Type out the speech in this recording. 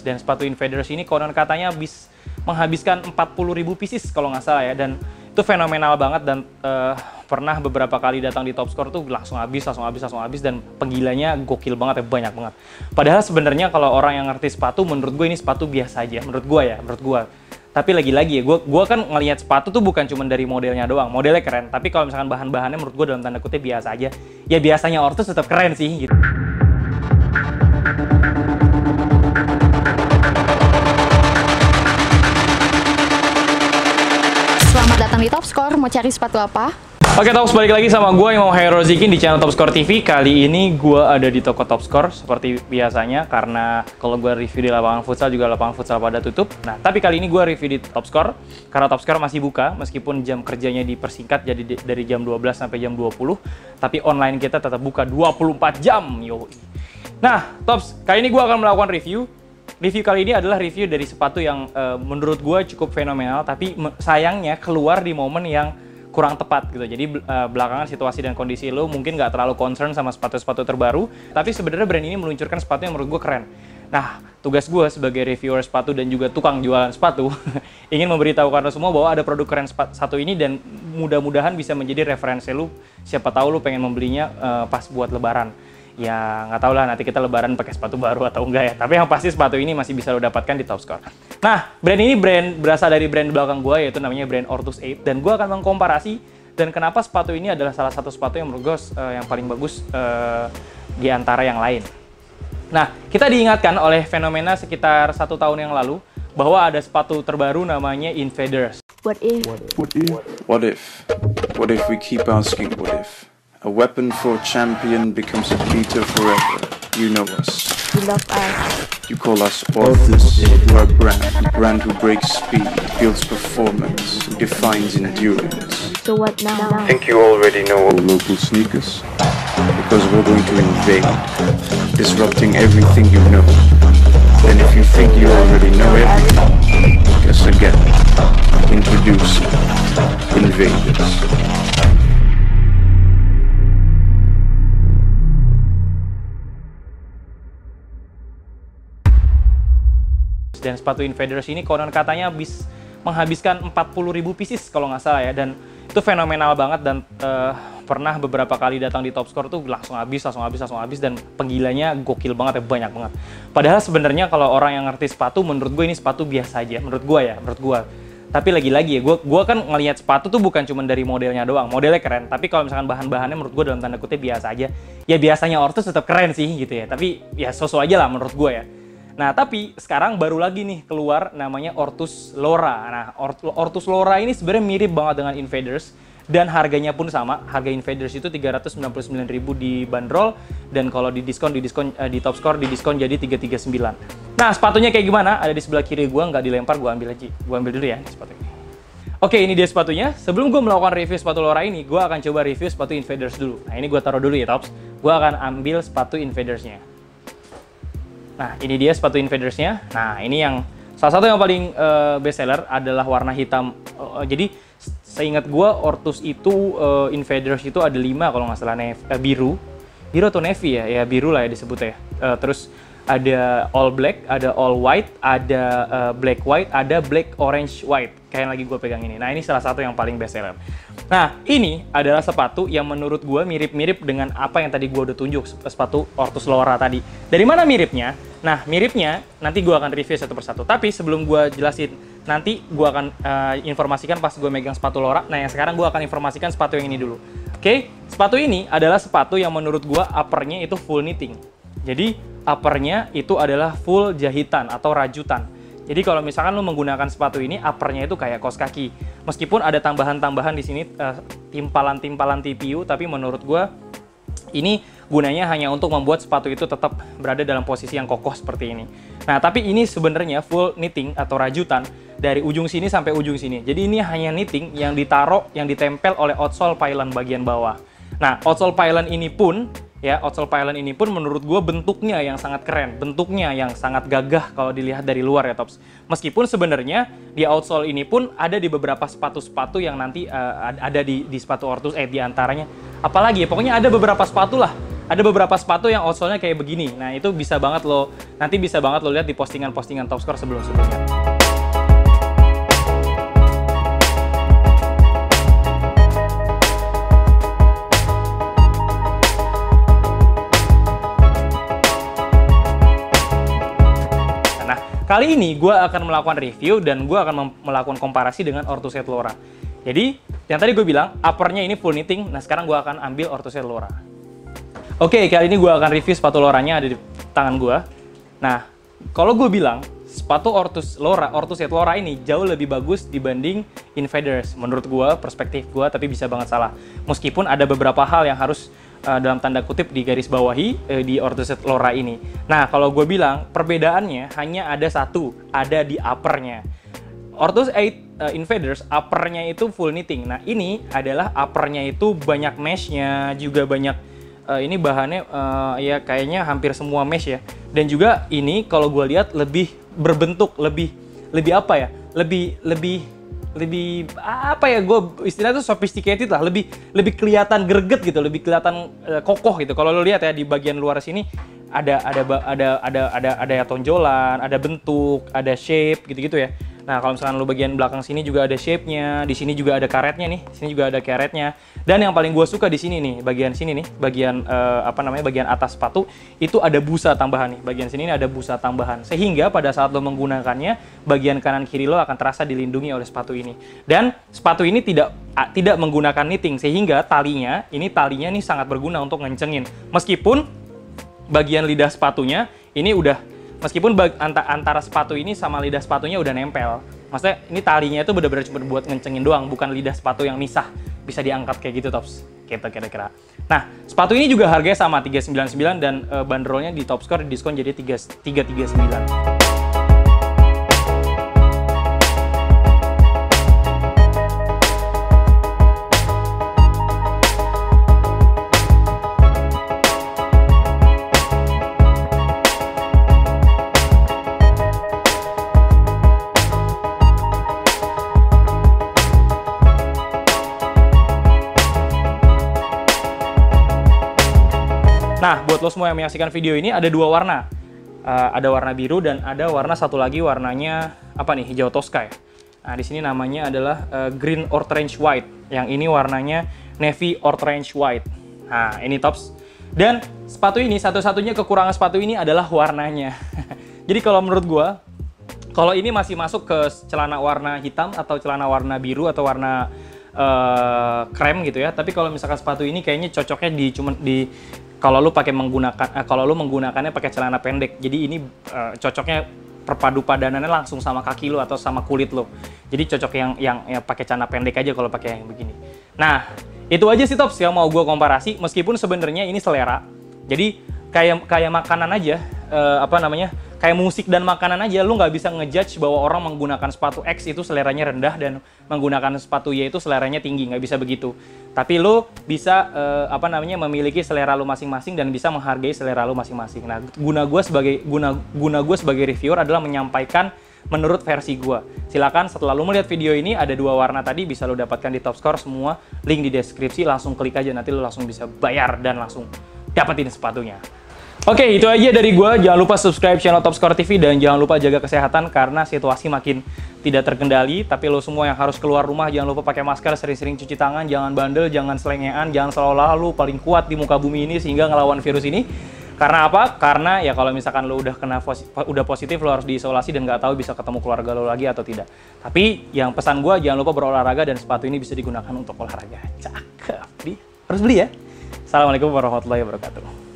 Dan sepatu Invaders ini konon katanya menghabiskan 40.000 pieces kalau nggak salah ya, dan itu fenomenal banget. Dan pernah beberapa kali datang di Top Score tuh langsung habis, dan penggilanya gokil banget ya, banyak banget. Padahal sebenarnya kalau orang yang ngerti sepatu, menurut gue ini sepatu biasa aja, menurut gue. Tapi lagi-lagi ya, gue kan ngelihat sepatu tuh bukan cuma dari modelnya doang, modelnya keren. Tapi kalau misalkan bahan-bahannya menurut gue dalam tanda kutip biasa aja. Ya biasanya Ortus tetap keren sih gitu. Selamat datang di Top Score, mau cari sepatu apa? Oke Tops, balik lagi sama gue yang mau Hairul Zikin di channel Top Score TV. Kali ini gue ada di toko Top Score seperti biasanya, karena kalau gue review di lapangan futsal juga lapangan futsal pada tutup. Nah, tapi kali ini gue review di Top Score karena Top Score masih buka meskipun jam kerjanya dipersingkat jadi dari jam 12 sampai jam 20. Tapi online kita tetap buka 24 jam. Yoi. Nah, Tops, kali ini gue akan melakukan review. Review kali ini adalah review dari sepatu yang menurut gue cukup fenomenal, tapi sayangnya keluar di momen yang kurang tepat gitu. Jadi belakangan situasi dan kondisi lo mungkin nggak terlalu concern sama sepatu-sepatu terbaru, tapi sebenarnya brand ini meluncurkan sepatu yang menurut gue keren. Nah, tugas gue sebagai reviewer sepatu dan juga tukang jualan sepatu ingin memberitahu kalian semua bahwa ada produk keren satu ini, dan mudah-mudahan bisa menjadi referensi lo. Siapa tahu lo pengen membelinya pas buat lebaran. Ya nggak tahu lah nanti kita lebaran pakai sepatu baru atau enggak ya. Tapi yang pasti sepatu ini masih bisa lo dapatkan di Top Score. Nah, brand ini berasal dari brand belakang gue, yaitu namanya brand Ortus 8. Dan gue akan mengkomparasi dan kenapa sepatu ini adalah salah satu sepatu yang menurut gue yang paling bagus di antara yang lain. Nah, kita diingatkan oleh fenomena sekitar 1 tahun yang lalu bahwa ada sepatu terbaru namanya Invaders. What if? What if we keep asking what if? A weapon for a champion becomes a beater forever. You know us. You love us. You call us Ortus. We're a brand who breaks speed, builds performance, who defines endurance. So what now? I think you already know all local sneakers. Because we're going to invade, disrupting everything you know. And if you think you already know everything, guess again. Introducing Invaders. Dan sepatu Invaders ini konon katanya menghabiskan 40.000 pieces kalau nggak salah ya, dan itu fenomenal banget. Dan pernah beberapa kali datang di Top Score tuh langsung habis, dan penggilanya gokil banget ya, banyak banget. Padahal sebenarnya kalau orang yang ngerti sepatu, menurut gue ini sepatu biasa aja, menurut gue. Tapi lagi-lagi ya, gue kan ngelihat sepatu tuh bukan cuma dari modelnya doang, modelnya keren. Tapi kalau misalkan bahan-bahannya menurut gue dalam tanda kutip biasa aja. Ya biasanya Ortus tetap keren sih gitu ya, tapi ya so-so aja lah menurut gue ya. Nah, tapi sekarang baru lagi nih keluar namanya Ortus Lora. Nah, Ortus Lora ini sebenarnya mirip banget dengan Invaders, dan harganya pun sama. Harga Invaders itu 399.000 di bandrol, dan kalau di Top Score didiskon jadi 339. Nah, sepatunya kayak gimana? Ada di sebelah kiri gua, nggak dilempar, gua ambil aja. Gua ambil dulu ya sepatu ini. Oke, ini dia sepatunya. Sebelum gue melakukan review sepatu Lora ini, gue akan coba review sepatu Invaders dulu. Nah, ini gue taruh dulu ya, Tops. Gue akan ambil sepatu Invaders-nya. Nah, ini dia sepatu Invaders-nya. Nah, ini yang salah satu yang paling best seller adalah warna hitam. Jadi, seingat gue Ortus itu Invaders itu ada 5 kalau nggak salah, biru atau navy ya, ya biru lah ya disebutnya. Terus ada all black, ada all white, ada black white, ada black orange white. Kayak lagi gue pegang ini. Nah, ini salah satu yang paling best seller. Nah, ini adalah sepatu yang menurut gue mirip-mirip dengan apa yang tadi gue udah tunjuk, sepatu Ortus Lora tadi. Dari mana miripnya? Nah, miripnya nanti gue akan review satu persatu. Tapi sebelum gue jelasin, nanti gue akan informasikan pas gue megang sepatu Lora. Nah, yang sekarang gue akan informasikan sepatu yang ini dulu. Oke, sepatu ini adalah sepatu yang menurut gue uppernya itu full knitting. Jadi, uppernya itu adalah full jahitan atau rajutan. Jadi kalau misalkan lo menggunakan sepatu ini, uppernya itu kayak kaos kaki. Meskipun ada tambahan-tambahan di sini, timpalan-timpalan TPU, tapi menurut gue ini gunanya hanya untuk membuat sepatu itu tetap berada dalam posisi yang kokoh seperti ini. Nah, tapi ini sebenarnya full knitting atau rajutan dari ujung sini sampai ujung sini. Jadi ini hanya knitting yang ditaruh, yang ditempel oleh outsole pylon bagian bawah. Nah, outsole pylon ini pun menurut gue bentuknya yang sangat keren, bentuknya yang sangat gagah kalau dilihat dari luar ya, Tops. Meskipun sebenarnya di outsole ini pun ada di beberapa sepatu-sepatu yang nanti ada di sepatu Ortus, di antaranya. Apalagi ya, pokoknya ada beberapa sepatu lah ada beberapa sepatu yang outsole-nya kayak begini. Nah, itu bisa banget lo, nanti bisa banget lo lihat di postingan-postingan Topscore sebelum-sebelumnya. Nah, kali ini gue akan melakukan review dan gue akan melakukan komparasi dengan Orthoset Lora. Jadi, yang tadi gue bilang, uppernya ini full knitting, nah sekarang gue akan ambil Orthoset Lora. Oke, kali ini gue akan review sepatu Loranya ada di tangan gue. Nah, kalau gue bilang, sepatu Orthoset Lora ini jauh lebih bagus dibanding Invaders. Menurut gue, perspektif gue, tapi bisa banget salah. Meskipun ada beberapa hal yang harus dalam tanda kutip digaris bawahi di Orthoset Lora ini. Nah, kalau gue bilang, perbedaannya hanya ada satu, ada di uppernya. Orthos 8 Invaders, uppernya itu full knitting. Nah, ini adalah uppernya itu banyak mesh-nya, juga banyak ini bahannya ya kayaknya hampir semua mesh ya. Dan juga ini kalau gue lihat lebih berbentuk, lebih apa ya? Lebih apa ya? Gue istilahnya tuh sophisticated lah, lebih kelihatan greget gitu, lebih kelihatan kokoh gitu. Kalau lo lihat ya di bagian luar sini ada tonjolan, ada bentuk, ada shape gitu-gitu ya. Nah, kalau misalkan lo bagian belakang sini juga ada shape-nya, di sini juga ada karetnya nih, sini juga ada karetnya. Dan yang paling gue suka di sini nih, bagian sini nih, bagian bagian atas sepatu itu ada busa tambahan nih. Bagian sini ada busa tambahan, sehingga pada saat lo menggunakannya, bagian kanan kiri lo akan terasa dilindungi oleh sepatu ini. Dan sepatu ini tidak menggunakan knitting, sehingga talinya nih sangat berguna untuk ngencengin. Meskipun bagian lidah sepatunya ini udah meskipun antara sepatu ini sama lidah sepatunya udah nempel. Maksudnya ini talinya itu benar-benar cuma buat ngencengin doang, bukan lidah sepatu yang misah. Bisa diangkat kayak gitu, Tops. Gitu kira-kira. Nah, sepatu ini juga harganya sama $399 dan bandrolnya di Topscore diskon jadi $339. Nah, buat lo semua yang menyaksikan video ini ada dua warna. Ada warna biru dan ada warna satu lagi warnanya apa nih? Hijau Tosca ya. Nah, di sini namanya adalah green orange white. Yang ini warnanya navy orange white. Nah, ini Tops. Dan sepatu ini satu-satunya kekurangan sepatu ini adalah warnanya. Jadi kalau menurut gua, kalau ini masih masuk ke celana warna hitam atau celana warna biru atau warna krem gitu ya. Tapi kalau misalkan sepatu ini kayaknya cocoknya kalau lu menggunakannya pakai celana pendek. Jadi ini cocoknya perpadu padanannya langsung sama kaki lu atau sama kulit lu. Jadi cocok yang pakai celana pendek aja kalau pakai yang begini. Nah, itu aja sih Tops yang mau gue komparasi. Meskipun sebenarnya ini selera. Jadi kayak makanan aja, kayak musik dan makanan aja, lu nggak bisa ngejudge bahwa orang menggunakan sepatu X itu seleranya rendah dan menggunakan sepatu Y itu seleranya tinggi, nggak bisa begitu. Tapi lu bisa memiliki selera lu masing-masing dan bisa menghargai selera lu masing-masing. Nah, guna gue sebagai reviewer adalah menyampaikan menurut versi gue. Silakan setelah lu melihat video ini ada dua warna tadi bisa lu dapatkan di Topscore semua, link di deskripsi, langsung klik aja nanti lu langsung bisa bayar dan langsung dapetin sepatunya. Oke, itu aja dari gue. Jangan lupa subscribe channel Topscore TV dan jangan lupa jaga kesehatan karena situasi makin tidak terkendali. Tapi lo semua yang harus keluar rumah jangan lupa pakai masker, sering-sering cuci tangan, jangan bandel, jangan selengean, jangan seolah-olah lo paling kuat di muka bumi ini sehingga ngelawan virus ini. Karena apa? Karena ya kalau misalkan lo udah positif, lo harus diisolasi dan nggak tahu bisa ketemu keluarga lo lagi atau tidak. Tapi yang pesan gue jangan lupa berolahraga dan sepatu ini bisa digunakan untuk olahraga. Cakep, harus beli ya. Assalamualaikum warahmatullahi wabarakatuh.